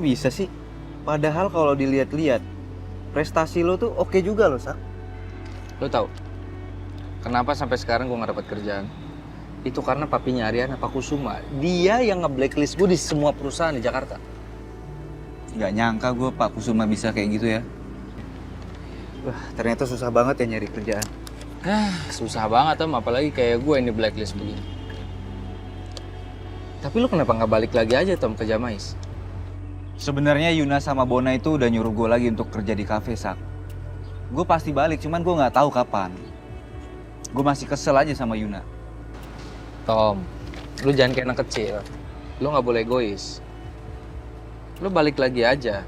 Kok bisa sih? Padahal kalau dilihat-lihat, prestasi lo tuh oke juga loh, Sak. Lo tau kenapa sampai sekarang gue gak dapat kerjaan? Itu karena papinya Ariana, Pak Kusuma. Dia yang nge-blacklist gue di semua perusahaan di Jakarta. Nggak nyangka gue Pak Kusuma bisa kayak gitu ya. Wah, ternyata susah banget ya nyari kerjaan. Susah banget Tom, apalagi kayak gue yang di blacklist begini. Tapi lu kenapa nggak balik lagi aja Tom ke Jamais? Sebenarnya Yuna sama Bona itu udah nyuruh gue lagi untuk kerja di kafe, Sak. Gue pasti balik, cuman gue nggak tahu kapan. Gue masih kesel aja sama Yuna. Tom, lu jangan kayak anak kecil. Lu nggak boleh egois. Lu balik lagi aja.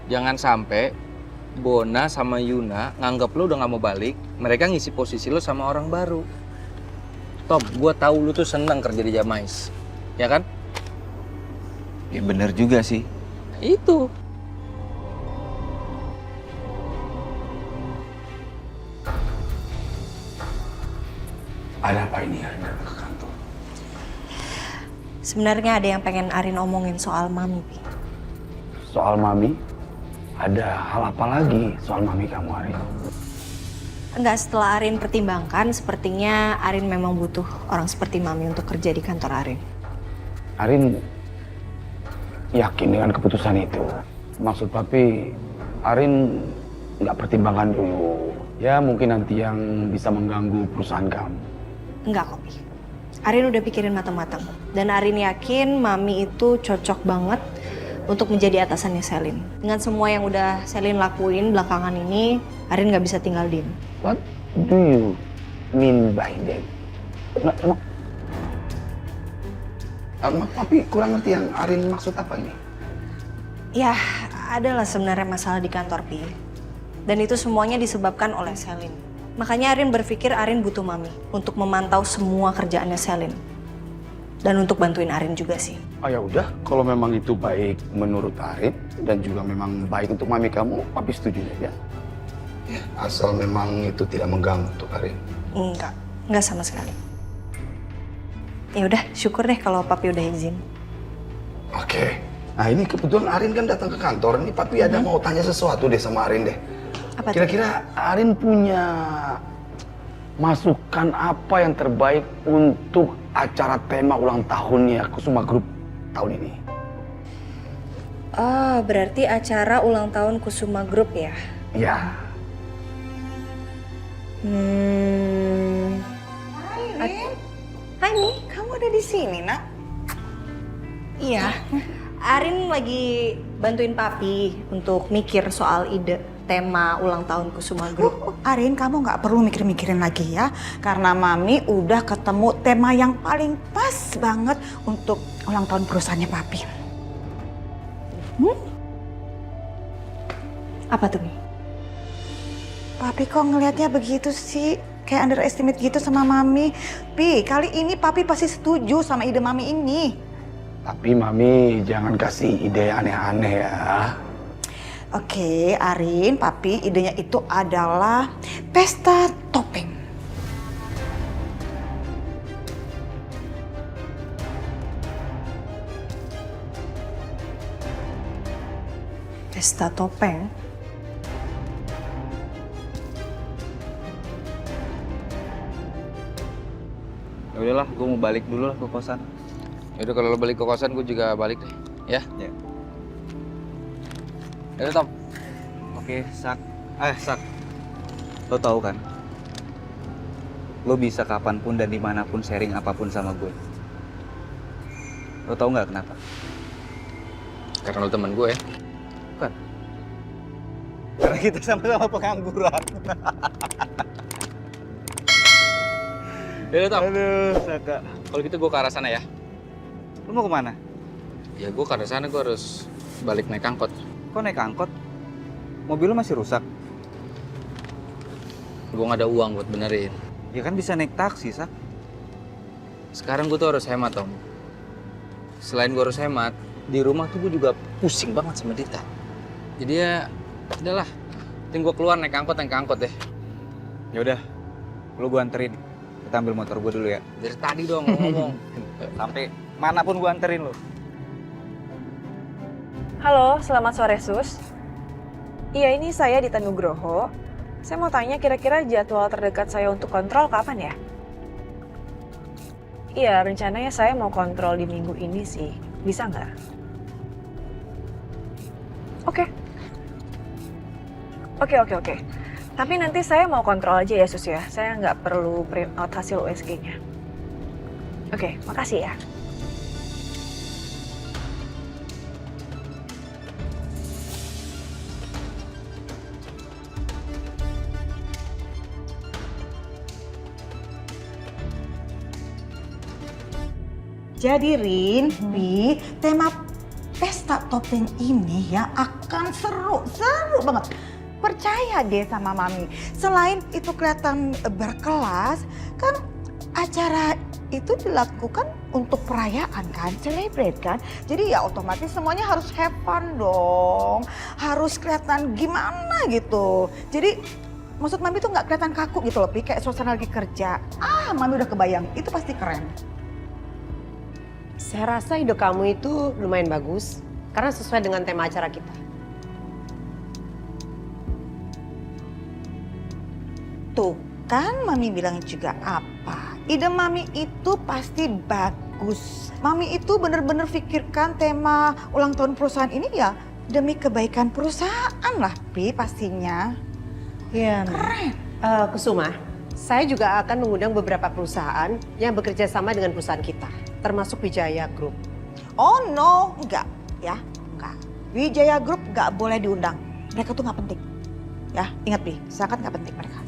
Jangan sampai Bona sama Yuna nganggap lu udah nggak mau balik, mereka ngisi posisi lu sama orang baru. Tom, gue tahu lu tuh seneng kerja di Jamais, ya kan? Ya bener juga sih. Itu. Ada apa ini Arin datang ke kantor? Sebenarnya ada yang pengen Arin omongin soal Mami, Pi. Soal Mami? Ada hal apa lagi soal Mami kamu, Arin? Enggak, setelah Arin pertimbangkan, sepertinya Arin memang butuh orang seperti Mami untuk kerja di kantor Arin. Arin yakin dengan keputusan itu? Maksud Papi, Arin nggak pertimbangkan dulu. Ya mungkin nanti yang bisa mengganggu perusahaan kamu. Enggak kok, Pi. Arin udah pikirin matang-matang. Dan Arin yakin Mami itu cocok banget untuk menjadi atasannya Selin. Dengan semua yang udah Selin lakuin belakangan ini, Arin nggak bisa tinggal diem. What do you mean by that? Emang Papi kurang ngerti yang Arin maksud apa ini? Ya, adalah sebenarnya masalah di kantor, Pi. Dan itu semuanya disebabkan oleh Selin. Makanya Arin berpikir Arin butuh Mami untuk memantau semua kerjaannya Selin. Dan untuk bantuin Arin juga sih. Oh ya udah, kalau memang itu baik menurut Arin dan juga memang baik untuk Mami kamu, Papi setuju ya. Ya, asal memang itu tidak mengganggu untuk Arin. Enggak sama sekali. Ya udah, syukur deh kalau Papi udah izin. Oke. Nah ini kebetulan Arin kan datang ke kantor. Ini Papi ada mau tanya sesuatu deh sama Arin deh. Apa tuh? Kira-kira Arin punya masukan apa yang terbaik untuk acara tema ulang tahunnya Kusuma Group tahun ini? Oh, berarti acara ulang tahun Kusuma Group ya? Ya. Hai Mi, kamu ada di sini nak? Iya, Arin lagi bantuin Papi untuk mikir soal ide tema ulang tahun Kusuma Group. Arin, kamu nggak perlu mikir-mikirin lagi ya. Karena Mami udah ketemu tema yang paling pas banget untuk ulang tahun perusahaannya Papi. Apa tuh Mi? Papi kok ngelihatnya begitu sih? Kayak underestimate gitu sama Mami. Pi, kali ini Papi pasti setuju sama ide Mami ini. Tapi Mami jangan kasih ide yang aneh-aneh ya. Oke, Arin, Papi idenya itu adalah pesta topeng. Pesta topeng? Ya udahlah, gue mau balik dulu lah ke kosan. Yaudah kalau lo balik ke kosan, gue juga balik deh, ya? Ya. Yaudah Tom. Oke, Sak. Sak. Lo tahu kan? Lo bisa kapanpun dan dimanapun sharing apapun sama gue. Lo tahu nggak kenapa? Karena lo teman gue ya. Bukan. Karena kita sama-sama pengangguran. Yaudah Tom. Aduh, Saka. Kalau gitu gue ke arah sana ya. Lo mau kemana? Ya gue ke arah sana, gue harus balik naik angkot. Kok naik angkot? Mobil lo masih rusak? Gue gak ada uang buat benerin. Ya kan bisa naik taksi, Sak. Sekarang gue tuh harus hemat, Tom. Selain gue harus hemat, di rumah tuh gue juga pusing banget sama Dita. Jadi ya, udahlah. Penting gue keluar naik angkot deh. Ya udah, lo gue anterin. Kita ambil motor gue dulu ya. Dari tadi dong ngomong. Sampai manapun gue anterin lo. Halo, selamat sore Sus. Iya, ini saya Dita Nugroho. Saya mau tanya kira-kira jadwal terdekat saya untuk kontrol kapan ya? Iya, rencananya saya mau kontrol di minggu ini sih. Bisa nggak? Oke. Oke. Tapi nanti saya mau kontrol aja ya Sus ya. Saya nggak perlu print out hasil USG-nya. Oke, makasih ya. Jadi Rin, Pi, tema pesta topeng ini ya akan seru banget. Percaya deh sama Mami. Selain itu kelihatan berkelas, kan acara itu dilakukan untuk perayaan kan, celebrate kan. Jadi ya otomatis semuanya harus have fun dong. Harus kelihatan gimana gitu. Jadi maksud Mami tuh nggak kelihatan kaku gitu loh, Pi. Kayak suasana lagi kerja. Mami udah kebayang, itu pasti keren. Saya rasa ide kamu itu lumayan bagus karena sesuai dengan tema acara kita. Tuh kan Mami bilang juga apa? Ide Mami itu pasti bagus. Mami itu bener-bener pikirkan tema ulang tahun perusahaan ini ya demi kebaikan perusahaan lah, Pi, pastinya. Iya. Keren. Kusuma, saya juga akan mengundang beberapa perusahaan yang bekerja sama dengan perusahaan kita, termasuk Wijaya Group. Oh no, enggak ya, enggak. Wijaya Group enggak boleh diundang. Mereka tuh nggak penting. Ya, ingat Pi, sangat nggak penting mereka.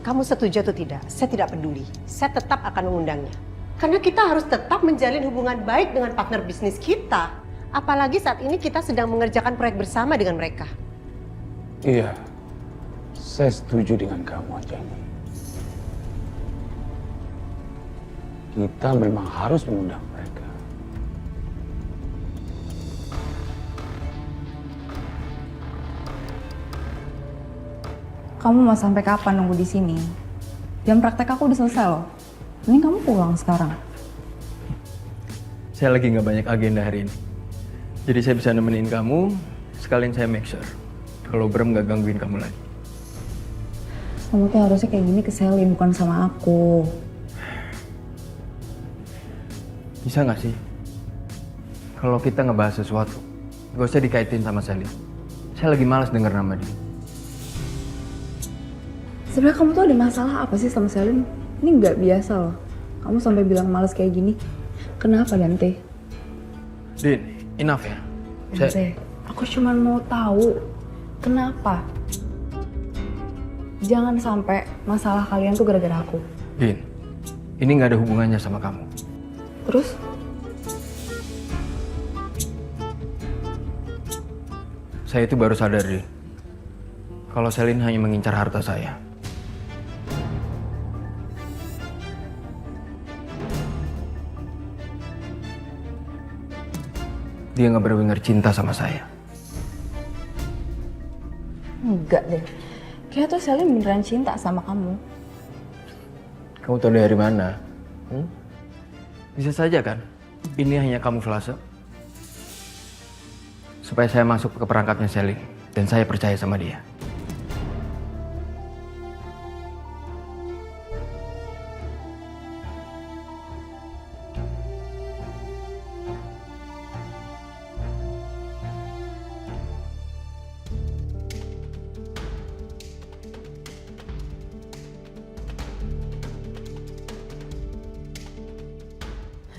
Kamu setuju atau tidak? Saya tidak peduli. Saya tetap akan mengundangnya. Karena kita harus tetap menjalin hubungan baik dengan partner bisnis kita. Apalagi saat ini kita sedang mengerjakan proyek bersama dengan mereka. Iya, saya setuju dengan kamu Jenny. Kita memang harus mengundang mereka. Kamu mau sampai kapan nunggu di sini? Jam praktek aku udah selesai loh. Mending kamu pulang sekarang. Saya lagi nggak banyak agenda hari ini. Jadi saya bisa nemenin kamu, sekalian saya make sure kalau Bram nggak gangguin kamu lagi. Kamu tuh harusnya kayak gini ke Selin, bukan sama aku. Bisa nggak sih? Kalau kita ngebahas sesuatu, gak usah dikaitin sama Selin. Saya lagi malas denger nama dia. Sebenarnya kamu tuh ada masalah apa sih sama Selin? Ini nggak biasa loh. Kamu sampai bilang malas kayak gini. Kenapa Dante? Din, enough ya. Dante, aku cuma mau tahu kenapa. Jangan sampai masalah kalian tuh gara-gara aku. Din, ini nggak ada hubungannya sama kamu. Terus? Saya itu baru sadar, Din. Kalau Selin hanya mengincar harta saya. Dia nggak benar-benar cinta sama saya. Enggak deh. Kayaknya tuh Selin beneran cinta sama kamu. Kamu tahu dari mana? Bisa saja kan? Ini hanya kamuflase. Supaya saya masuk ke perangkapnya Selin. Dan saya percaya sama dia.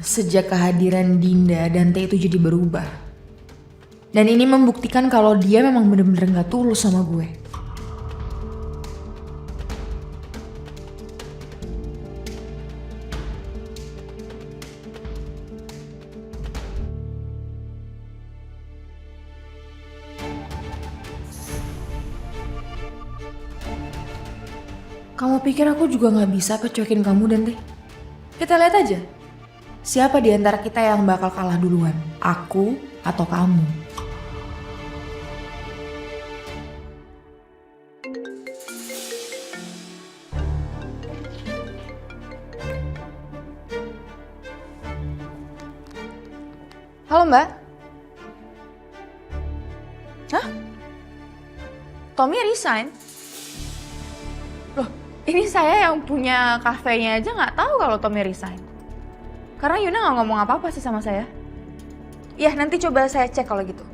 Sejak kehadiran Dinda, Dante itu jadi berubah. Dan ini membuktikan kalau dia memang bener-bener gak tulus sama gue. Kamu pikir aku juga gak bisa kecuekin kamu, Dante? Kita lihat aja. Siapa di antara kita yang bakal kalah duluan? Aku atau kamu? Halo Mbak, Tommy resign. Loh, ini saya yang punya kafenya aja nggak tahu kalau Tommy resign. Karena Yuna nggak ngomong apa-apa sih sama saya. Ya, nanti coba saya cek kalau gitu.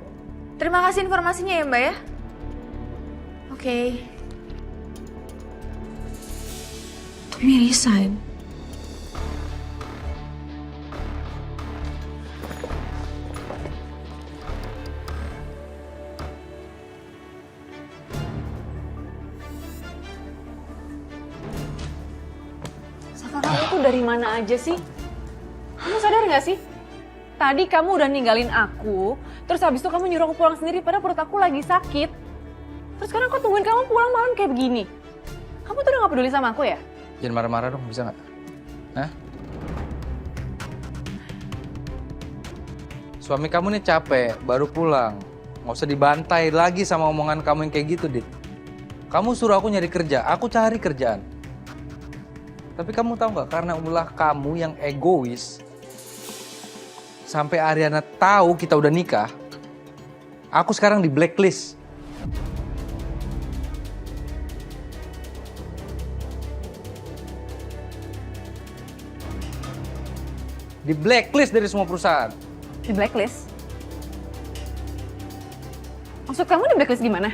Terima kasih informasinya ya, Mbak ya. Oke. Tommy resign. Kamu tuh dari mana aja sih? Kamu sadar nggak sih? Tadi kamu udah ninggalin aku, terus habis itu kamu nyuruh aku pulang sendiri padahal perut aku lagi sakit. Terus sekarang aku tungguin kamu pulang malam kayak begini. Kamu tuh udah gak peduli sama aku ya? Jangan marah-marah dong, bisa nggak? Hah? Suami kamu nih capek, baru pulang. Nggak usah dibantai lagi sama omongan kamu yang kayak gitu, Dit. Kamu suruh aku nyari kerja, aku cari kerjaan. Tapi kamu tahu nggak, karena ulah kamu yang egois, sampai Ariana tahu kita udah nikah, aku sekarang di blacklist. Di blacklist dari semua perusahaan. Di blacklist? Maksud kamu di blacklist gimana?